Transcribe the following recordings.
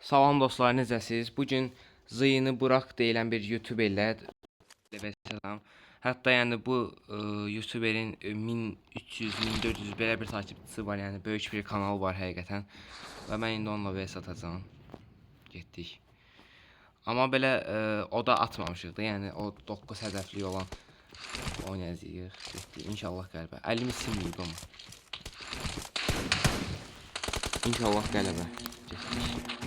Salam dostlar, necəsiz? Bugün Zıyını Burak deyilən bir YouTuberlə salam. Hətta yəni bu YouTuberin 1300-1400 belə bir takipçisi var, yəni böyük bir kanal var həqiqətən. Və mən indi onunla vs atacağam. Getdik. Amma belə o da atmamışıq da, yəni o 9 hədəfli olan oynayacağıq. Getdik. İnşallah qələbə. Əlimi silməyib amma. İnşallah qələbə. Getdik.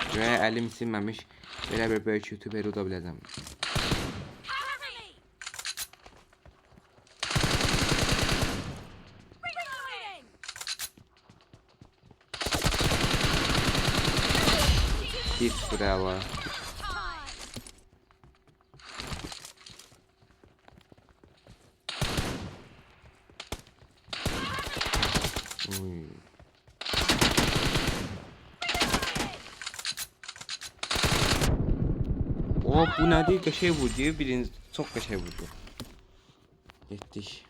Ve əlim silməmiş belə bir böyük YouTuber uda biləcəm. Bir sıra. O bu nədir? Qəşəng vurdu. Birinci çox qəşəng vurdu. Getdik.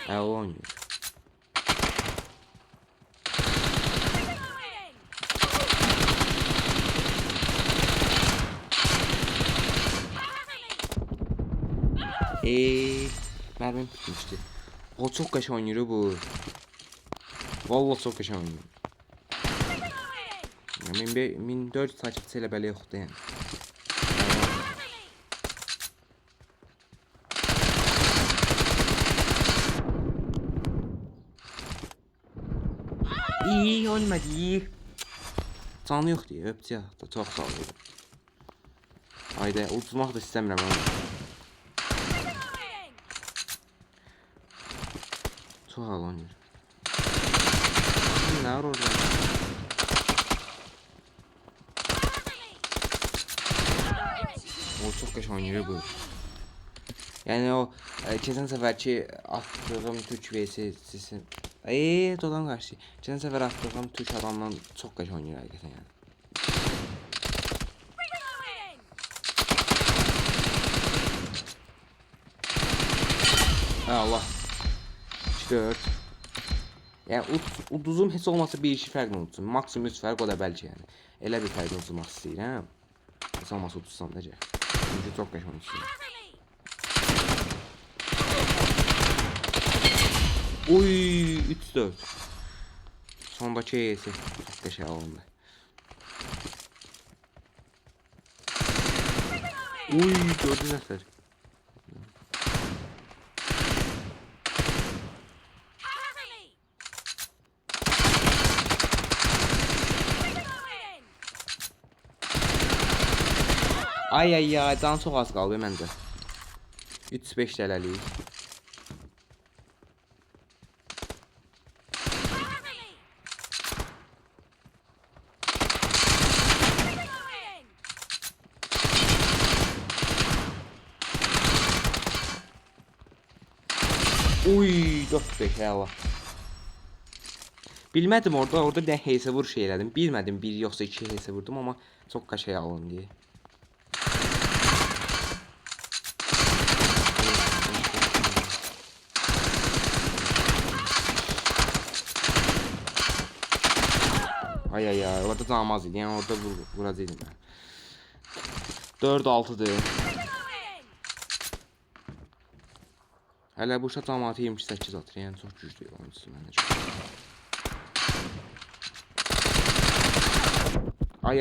Oynuyor. Mermim bitmişti. O çok qəşəng oynuyor bu. Vallahi çok qəşəng oynuyor. 1400 takipçi ilə belə yoxdur yəni. İyi ölmədi. Canı yox deyə öpcə. Çox sağ ol. Hayda uçmaq da istəmirəm onu. Çox hal oynayır. Nə var orada? O çok qəşəng oynayır bu. Yani o keçən səfərki attığım Türk vs dodan qarşı. Keçən səfər attığım Türk adamla çox qəşəng oynayır həqiqətən yəni. Allah. 4. Yani uduzum heç olmasa bir işi fərqlə uduzum. Maksimum 3 fərq o da bəlkə yəni. Elə bir fərq uduzmaq istəyirəm. Heç olmasa uduzsam necə. Çünki çox qəşəng istəyirəm. Oy 3-4. Sondaki EYS çok qəşəng alındı. Oy 4 nəfər. Ay can çox az qaldı məndə. 3-5 dələlik. Uy 4-5 Allah. Bilmədim orada bir heysə vuruş elədim. Bilmədim bir yoxsa 2 heysə vurdum amma çox qəşəng alın deyə. Ay orada canmaz idi. Yəni orada vuracaqdım mən. 4-6'dır. Hələ bu şat cəmaatı 28 atır. Yəni çox güclü oyuncusu məndə. Ay.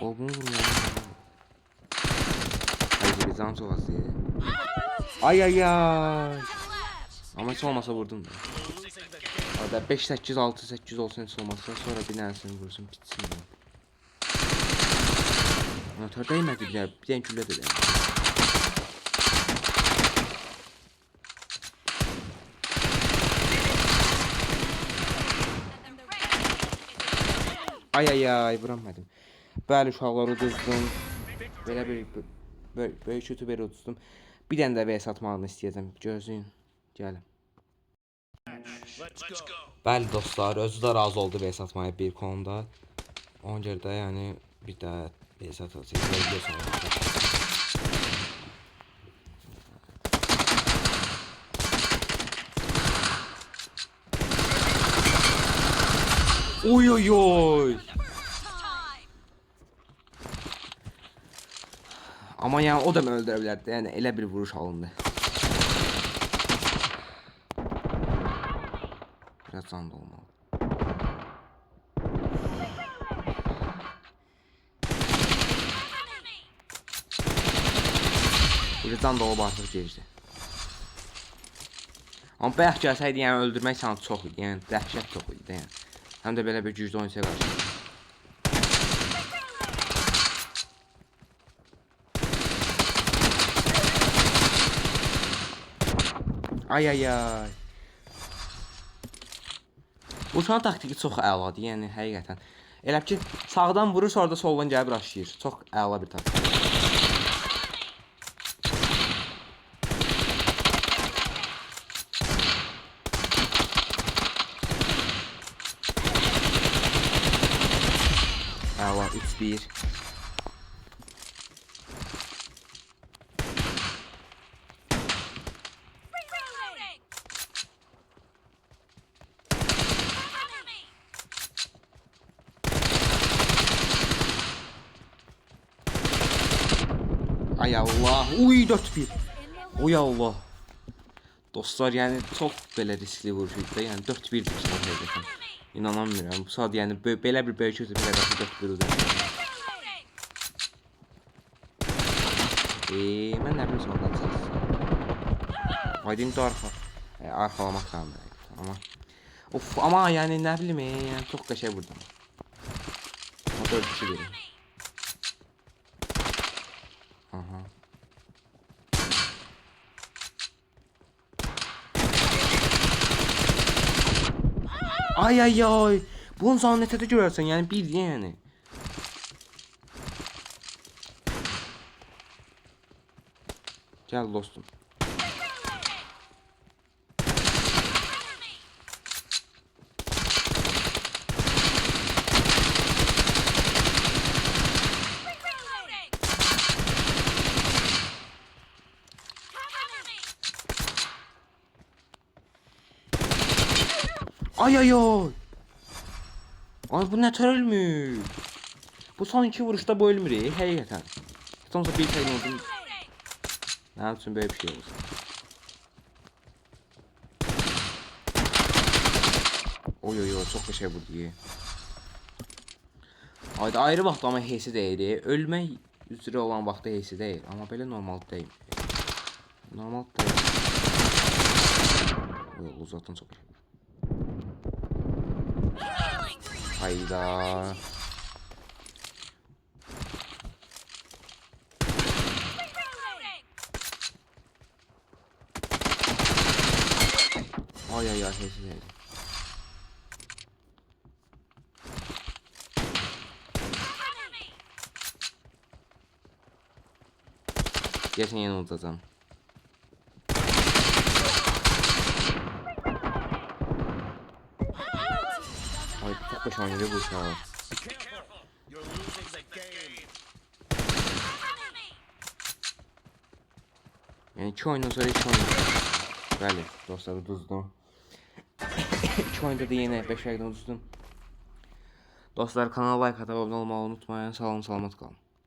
O bunu vurmuyor. Haydi can çok az ya. Ay. Ama hiç olmasa vurdum da. Orada 5-8-6-8 olsun hiç olmasa sonra bir tanesini vursun bitsin ya. Motor değmedi bile bir tane külle de değmedi. Ay vuramadım. Bəli uşaqlar uduzdum. Belə bir böyük YouTuber uduzdum. Bir dənə də vs atmağını istəyəcəm. Gözləyin. Gəlin. Bəli dostlar, özü də razı oldu VS atmaya bir konuda. Ona görə də yəni bir də VS atacağıq. Oy oy oy. Amma yəni o da məni öldürə bilərdi. Yəni elə bir vuruş alındı. Biraz can da olmalı. Bir can da olub artıq gecdi. Amma bayaq gəlsəydi, yəni öldürmək şansı çox idi. Yəni dəhşət çox idi yəni. Həm də belə bir güclü oyuncuya qarşı. Ay ay ay. Bu şan taktiki çox əladır, yəni həqiqətən. Elə ki sağdan vurur, sonra da soldan gəlib rushlayır. Çox əla bir taktik. Əla 3-1. Ay Allah. Uy 4-1. Uy Allah. Dostlar, yəni çox belə riskli vuruş idi də. Yəni 4-1-dir ki, həqiqətən. İnanamıram. Bu saat yəni belə bir böyük üzrə belə 4-1 udum. Mən nə bilim sonradan çıxır. Aydın da arxalamaq lazımdır. Amma of, amma yəni nə bilim, yəni çox qəşəng vurdum. Amma 4-2 verim. Aha. Ay ay ay. Bunun zannetede görərsən, yəni bir yəni. Gəl dostum. Ay ay ay. Ay bu ne ölmüş. Bu son iki vuruşta bu ölmür həqiqətən. Sonsa bir tane oldum. Ne için böyle bir şey olsun. Oy oy oy, çok bir şey bu diye. Ayda ayrı vaxt ama heysi deyil. Ölmək üzrə olan vaxtda heysi deyil. Amma belə normal deyil. Normal deyil. Oy uzatın çok. Hayda. Ay ay ay, heysi deyil. Geçen yeni unutacağım. Ay çok beş oynadı bu şu an. Yani 2 oyundan sonra 2 oyun. Bəli, dostlar uduzdum. 2 oyunda da yine 5 aydan uduzdum. Dostlar kanala like atıp abone olmayı unutmayın. Sağ olun, salamat kalın.